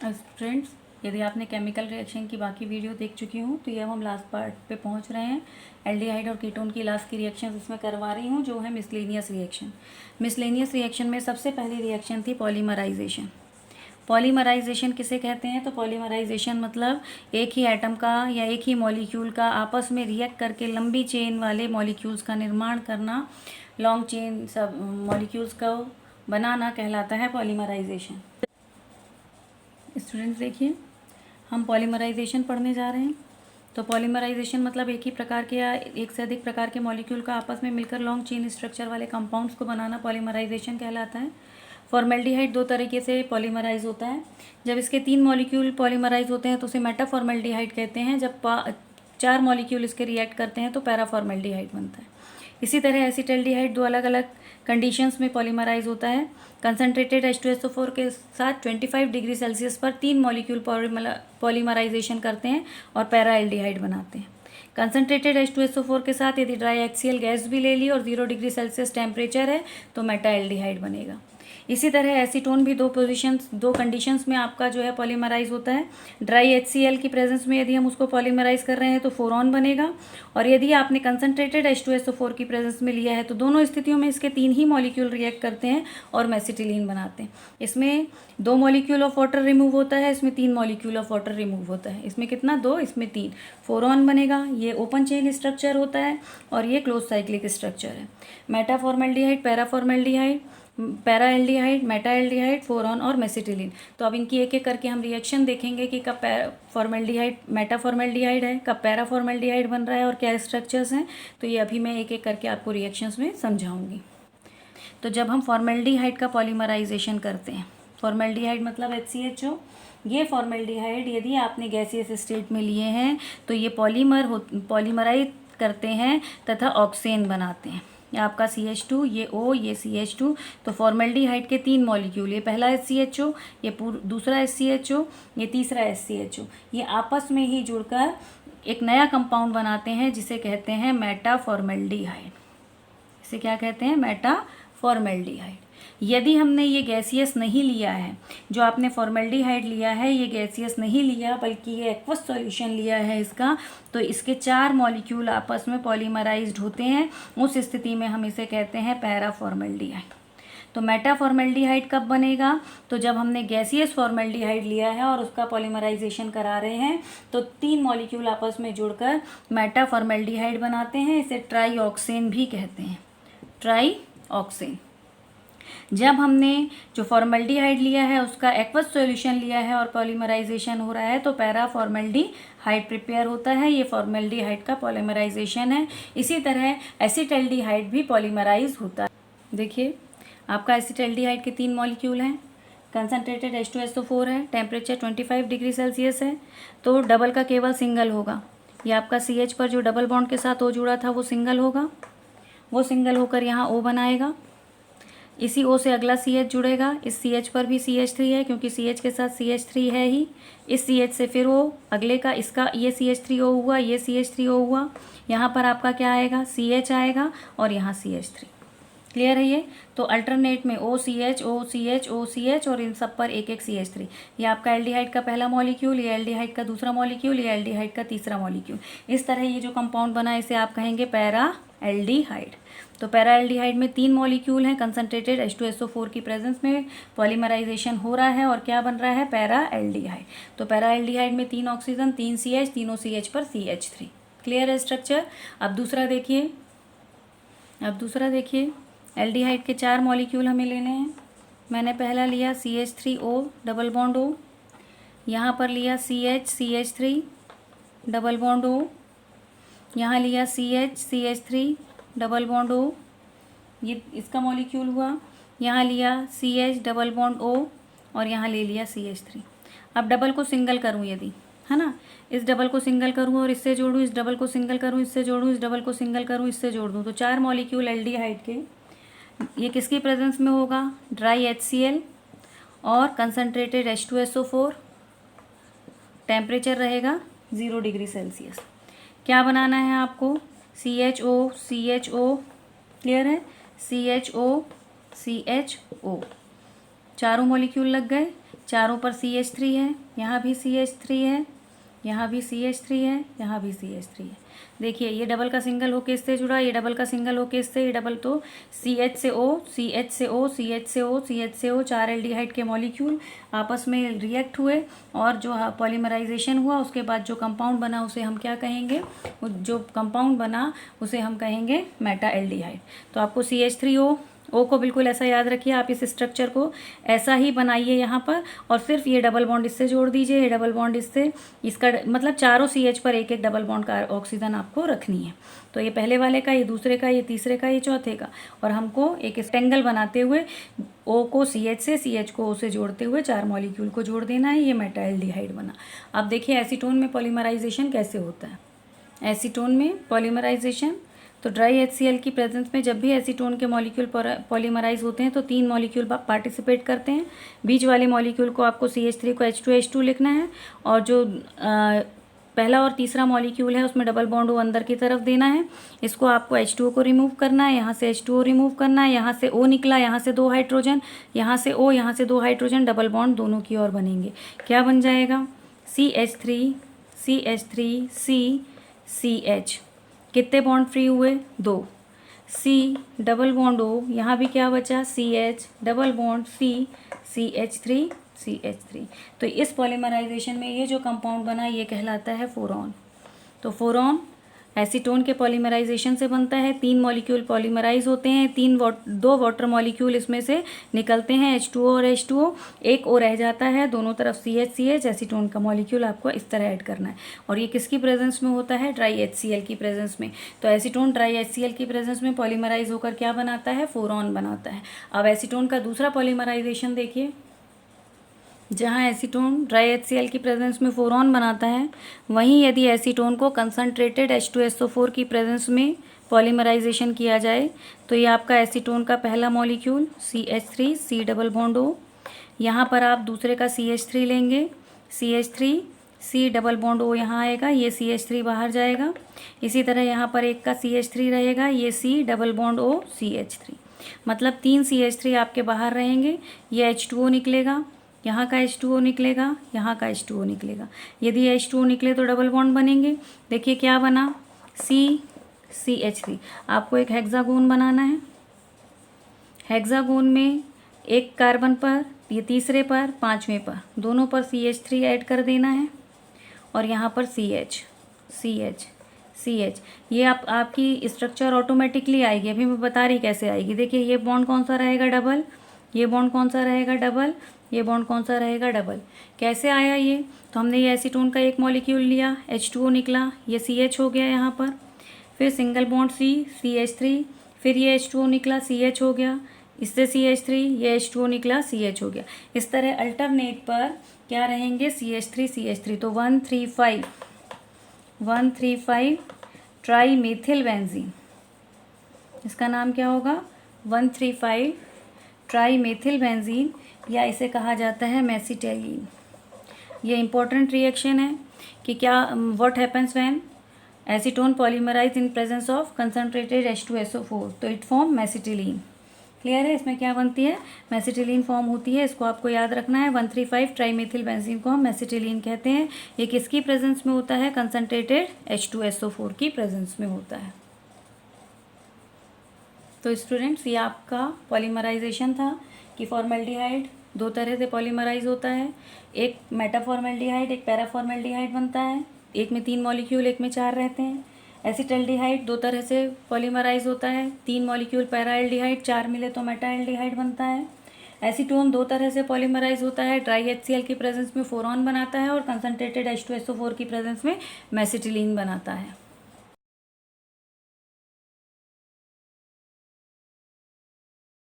Friends, यदि आपने chemical reaction की बाकी वीडियो देख चुकी हूँ तो ये अब हम लास्ट पार्ट पे पहुँच रहे हैं। एल्डिहाइड और कीटोन की लास्ट की रिएक्शन इसमें करवा रही हूँ, जो है मिसलेनियस रिएक्शन। मिसलेनियस रिएक्शन में सबसे पहली रिएक्शन थी पॉलीमराइजेशन। पॉलीमराइजेशन किसे कहते हैं? तो पॉलीमराइजेशन मतलब एक ही एटम का या एक ही मॉलिक्यूल का आपस में रिएक्ट करके लंबी चेन वाले मॉलिक्यूल्स का निर्माण करना, लॉन्ग चेन सब मॉलिक्यूल्स को बनाना कहलाता है पॉलीमराइजेशन। स्टूडेंट्स देखिए, हम पॉलीमराइजेशन पढ़ने जा रहे हैं। तो पॉलीमराइजेशन मतलब एक ही प्रकार के या एक से अधिक प्रकार के मॉलिक्यूल का आपस में मिलकर लॉन्ग चेन स्ट्रक्चर वाले कंपाउंड्स को बनाना पॉलीमराइजेशन कहलाता है। फॉर्मेल्डिहाइड दो तरीके से पॉलीमराइज होता है। जब इसके 3 मॉलिक्यूल पॉलीमराइज होते हैं तो उसे मेटाफॉर्मेल्डिहाइड कहते हैं। जब 4 मॉलिक्यूल इसके रिएक्ट करते हैं तो पैराफॉर्मेल्डिहाइड बनता है। इसी तरह एसिटल्डिहाइड दो अलग अलग कंडीशंस में पॉलीमराइज होता है। कंसनट्रेटेड H2SO4 के साथ 25 डिग्री सेल्सियस पर 3 मॉलिक्यूल पॉलीमराइजेशन करते हैं और पैराएल्डिहाइड बनाते हैं। कंसनट्रेटेड H2SO4 के साथ यदि ड्राई HCl गैस भी ले ली और 0 डिग्री सेल्सियस टेम्परेचर है तो मेटाएल्डिहाइड बनेगा। इसी तरह एसीटोन भी दो कंडीशंस में आपका जो है पॉलीमराइज होता है। ड्राई HCl की प्रेजेंस में यदि हम उसको पॉलीमराइज कर रहे हैं तो 4ऑन बनेगा, और यदि आपने कंसनट्रेटेड H2SO4 की प्रेजेंस में लिया है तो दोनों स्थितियों में इसके 3 ही मॉलिक्यूल रिएक्ट करते हैं और मेसिटिलीन बनाते हैं। इसमें 2 मॉलिक्यूल ऑफ वाटर रिमूव होता है, इसमें 3 मॉलिक्यूल ऑफ वाटर रिमूव होता है। इसमें कितना? 2, इसमें 3। 4ऑन बनेगा। ये ओपन चेन स्ट्रक्चर होता है और ये क्लोज साइक्लिक स्ट्रक्चर है। मेटाफॉर्मेल्डिहाइड, पैराफॉर्मेल्डिहाइड, पैराएल्डिहाइड, मेटाएल्डिहाइड, 4ऑन और मेसिटिलीन। तो अब इनकी एक एक करके हम रिएक्शन देखेंगे कि कब फॉर्मेल्डिहाइड मेटाफॉर्मेल्डिहाइड है, कब पैराफॉर्मेल्डिहाइड बन रहा है और क्या स्ट्रक्चर्स हैं। तो ये अभी मैं एक एक करके आपको रिएक्शंस में समझाऊंगी। तो जब हम फॉर्मेल्डिहाइड का पॉलीमराइजेशन करते हैं, फॉर्मेल्डिहाइड मतलब HCHO, ये फॉर्मेल्डिहाइड यदि आपने गैसियस स्टेट में लिए हैं तो ये पॉलीमराइज करते हैं तथा ऑक्सेन बनाते हैं। ये आपका CH2, ये O, ये CH2। तो फॉर्मेल्डिहाइड के 3 मॉलिक्यूल, ये पहला HCHO, ये दूसरा HCHO, ये तीसरा HCHO, ये आपस में ही जुड़कर एक नया कंपाउंड बनाते हैं जिसे कहते हैं मेटाफॉर्मेल्डिहाइड। इसे क्या कहते हैं? मेटाफॉर्मेल्डिहाइड। यदि हमने ये गैसियस नहीं लिया है, जो आपने फॉर्मेल्डिहाइड लिया है ये गैसियस नहीं लिया बल्कि ये एक्वस सॉल्यूशन लिया है इसका, तो इसके 4 मॉलिक्यूल आपस में पॉलीमराइज्ड होते हैं। उस स्थिति में हम इसे कहते हैं पैराफॉर्मेल्डिहाइड। तो मेटाफॉर्मेल्डिहाइड कब बनेगा? तो जब हमने गैसियस फॉर्मेल्डिहाइड लिया है और उसका पॉलीमराइजेशन करा रहे हैं तो 3 मॉलिक्यूल आपस में जुड़कर मेटाफॉर्मेल्डिहाइड बनाते हैं। इसे ट्राईऑक्सेन भी कहते हैं, ट्राईऑक्सेन। जब हमने जो फॉर्मेल्डिहाइड लिया है उसका एक्वस सॉल्यूशन लिया है और पॉलीमराइजेशन हो रहा है तो पैराफॉर्मेल्डिहाइड प्रिपेयर होता है। ये फॉर्मेल्डिहाइड का पॉलीमराइजेशन है। इसी तरह एसिटल्डिहाइड भी पॉलीमराइज होता है। देखिए, आपका एसिटल्डिहाइड के 3 मॉलिक्यूल हैं। कंसनट्रेटेड H2SO4 है, टेम्परेचर 25 डिग्री सेल्सियस है, तो डबल का केवल सिंगल होगा। ये आपका CH पर जो डबल बॉन्ड के साथ O जुड़ा था वो सिंगल होगा, वो सिंगल होकर यहाँ O बनाएगा। इसी O से अगला CH जुड़ेगा, इस CH पर भी CH3 है क्योंकि CH के साथ CH3 है ही। इस CH से फिर O अगले का, इसका ये CH3O हुआ, ये CH3O हुआ। यहाँ पर आपका क्या आएगा? CH आएगा और यहाँ CH3। क्लियर है ये? तो अल्टरनेट में OCH, OCH, OCH और इन सब पर एक एक CH3। ये आपका एल्डिहाइड का पहला मॉलिक्यूल, ये एल्डिहाइड का दूसरा मॉलिक्यूल, ये एल्डिहाइड का तीसरा मॉलिक्यूल। इस तरह ये जो कंपाउंड बना इसे आप कहेंगे पैराएल्डिहाइड। तो पैराएल्डिहाइड में 3 मॉलिक्यूल हैं। कंसनट्रेटेड H2SO4 की प्रेजेंस में पॉलीमराइजेशन हो रहा है और क्या बन रहा है? पैराएल्डिहाइड। तो पैराएल्डिहाइड में 3 ऑक्सीजन, 3 CH, तीनों CH पर CH3। क्लियर है स्ट्रक्चर? अब दूसरा देखिए, एल्डिहाइड के 4 मॉलिक्यूल हमें लेने हैं। मैंने पहला लिया CH3O डबल बॉन्ड O, यहाँ पर लिया CH3 डबल बॉन्ड O, यहाँ लिया CH3 डबल बॉन्ड O, ये इसका मॉलिक्यूल हुआ। यहाँ लिया CH डबल बॉन्ड O और यहाँ ले लिया CH3। अब डबल को सिंगल करूँ यदि, है ना, इस डबल को सिंगल करूँ और इससे जोड़ूँ, इस डबल को सिंगल करूँ, इससे जोड़ूँ, इस डबल को सिंगल करूँ, इससे जोड़ दूँ, तो 4 मॉलिक्यूल एल्डिहाइड के ये किसकी प्रेजेंस में होगा? ड्राई HCl और कंसनट्रेटेड H2SO4। टेम्परेचर रहेगा 0 डिग्री सेल्सियस। क्या बनाना है आपको? CHO, CHO। क्लियर है? CHO, CHO। चारों मॉलिक्यूल लग गए। चारों पर CH3 है, यहाँ भी CH3 है, यहाँ भी CH3 है, यहाँ भी CH3 है। देखिए ये डबल का सिंगल होके इससे जुड़ा, ये डबल का सिंगल होके इससे, ये डबल तो CH से O, CH से O, CH से O, CH से O, 4 एल्डिहाइड के मॉलिक्यूल आपस में रिएक्ट हुए और जो पॉलीमराइजेशन हुआ उसके बाद जो कंपाउंड बना उसे हम क्या कहेंगे, जो कंपाउंड बना उसे हम कहेंगे मेटा एल्डिहाइड। तो आपको CH3O ओ को बिल्कुल ऐसा याद रखिए, आप इस स्ट्रक्चर को ऐसा ही बनाइए यहाँ पर, और सिर्फ ये डबल बॉन्ड इससे जोड़ दीजिए, ये डबल बॉन्ड इससे, इसका मतलब चारों CH पर एक एक डबल बॉन्ड का ऑक्सीजन आपको रखनी है। तो ये पहले वाले का, ये दूसरे का, ये तीसरे का, ये चौथे का, और हमको एक स्टेंगल बनाते हुए ओ को CH से, CH को O से जोड़ते हुए 4 मॉलिक्यूल को जोड़ देना है। ये मेटा एल्डिहाइड बना। अब देखिए एसीटोन में पॉलीमराइजेशन कैसे होता है। एसीटोन में पॉलीमराइजेशन, तो ड्राई HCl की प्रेजेंस में जब भी एसीटोन के मॉलिक्यूल पॉलीमराइज होते हैं तो 3 मॉलिक्यूल पार्टिसिपेट करते हैं। बीच वाले मॉलिक्यूल को आपको CH3 को H2H2 लिखना है, और जो पहला और तीसरा मॉलिक्यूल है उसमें डबल बॉन्ड O अंदर की तरफ देना है। इसको आपको H2O को रिमूव करना है, यहाँ से H2O रिमूव करना है, यहाँ से O निकला, यहाँ से 2 हाइड्रोजन, यहाँ से O, यहाँ से 2 हाइड्रोजन, डबल बॉन्ड दोनों की ओर बनेंगे। क्या बन जाएगा, CH3 CH3 C CH। कितने बॉन्ड फ्री हुए, 2। C डबल बॉन्ड O, यहाँ भी क्या बचा, CH double bond C CH3। तो इस पॉलीमराइजेशन में ये जो कंपाउंड बना ये कहलाता है फोरॉन। तो फोरॉन एसीटोन के पॉलीमराइजेशन से बनता है। 3 मॉलिक्यूल पॉलीमराइज होते हैं, 2 वाटर मॉलिक्यूल इसमें से निकलते हैं, H2O और H2O, एक O रह जाता है, दोनों तरफ CH एसीटोन का मॉलिक्यूल आपको इस तरह ऐड करना है। और ये किसकी प्रेजेंस में होता है, ड्राई HCl की प्रेजेंस में। तो एसीटोन ड्राई HCl की प्रेजेंस में पॉलीमराइज होकर क्या बनाता है, फोरॉन बनाता है। अब एसीटोन का दूसरा पॉलीमराइजेशन देखिए, जहाँ एसीटोन ड्राई HCl की प्रेजेंस में फोरॉन बनाता है, वहीं यदि एसीटोन को कंसनट्रेटेड H2SO4 की प्रेजेंस में पॉलीमराइजेशन किया जाए तो ये आपका एसीटोन का पहला molecule CH3 C double bond O, यहाँ पर आप दूसरे का CH3 लेंगे, CH3 C double bond O यहाँ आएगा, ये CH3 बाहर जाएगा। इसी तरह यहाँ पर एक का CH3 रहेगा, ये C double bond O CH3, मतलब 3 CH3 आपके बाहर रहेंगे। ये H2O निकलेगा, यहाँ का H2O निकलेगा, यहाँ का H2O निकलेगा। यदि H2O निकले तो डबल बॉन्ड बनेंगे। देखिए क्या बना, CH3। आपको एक हेक्सागोन बनाना है। हेक्सागोन में एक कार्बन पर, ये तीसरे पर, पांचवें पर, दोनों पर CH3 ऐड कर देना है, और यहाँ पर CH। ये आपकी स्ट्रक्चर ऑटोमेटिकली आएगी। अभी मैं बता रही कैसे आएगी। देखिए ये बॉन्ड कौन सा रहेगा, डबल। ये बॉन्ड कौन सा रहेगा, डबल। ये बॉन्ड कौन सा रहेगा, डबल। कैसे आया ये, तो हमने ये एसीटोन का एक मॉलिक्यूल लिया, H2O निकला, ये CH हो गया यहाँ पर, फिर सिंगल बॉन्ड CH3, फिर ये H2O निकला, CH हो गया, इससे CH3, ये H2O निकला, CH हो गया। इस तरह अल्टरनेट पर क्या रहेंगे, CH3। तो 135 ट्राई मेथिल बेंजीन, इसका नाम क्या होगा, 135 ट्राई मेथिल बेंजीन, या इसे कहा जाता है मेसिटिलीन। ये इंपॉर्टेंट रिएक्शन है कि क्या, what happens when acetone polymerize in presence of concentrated H2SO4, तो इट फॉर्म मेसिटिलीन। क्लियर है, इसमें क्या बनती है, मेसिटिलीन फॉर्म होती है। इसको आपको याद रखना है। 135 ट्राईमेथिल बेंजीन को हम मेसिटिलीन कहते हैं। ये किसकी प्रेजेंस में होता है, कंसनट्रेटेड H2SO4 की प्रेजेंस में होता है। तो स्टूडेंट्स ये आपका पॉलीमराइजेशन था कि फॉर्मेल्डिहाइड 2 तरह से पॉलीमराइज होता है। एक मेटाफॉर्मेल्डिहाइड, एक पैराफॉर्मेल्डिहाइड बनता है। एक में 3 मॉलिक्यूल, एक में 4 रहते हैं। एसिटल्डिहाइड 2 तरह से पॉलीमराइज होता है। 3 मॉलिक्यूल पैराएल्डिहाइड, 4 मिले तो मेटाएल्डिहाइड बनता है। एसीटोन 2 तरह से पॉलीमराइज होता है। ड्राई HCl की प्रेजेंस में फोरॉन बनाता है और कंसनट्रेटेड H2SO4 की प्रेजेंस में मेसिटिलीन बनाता है।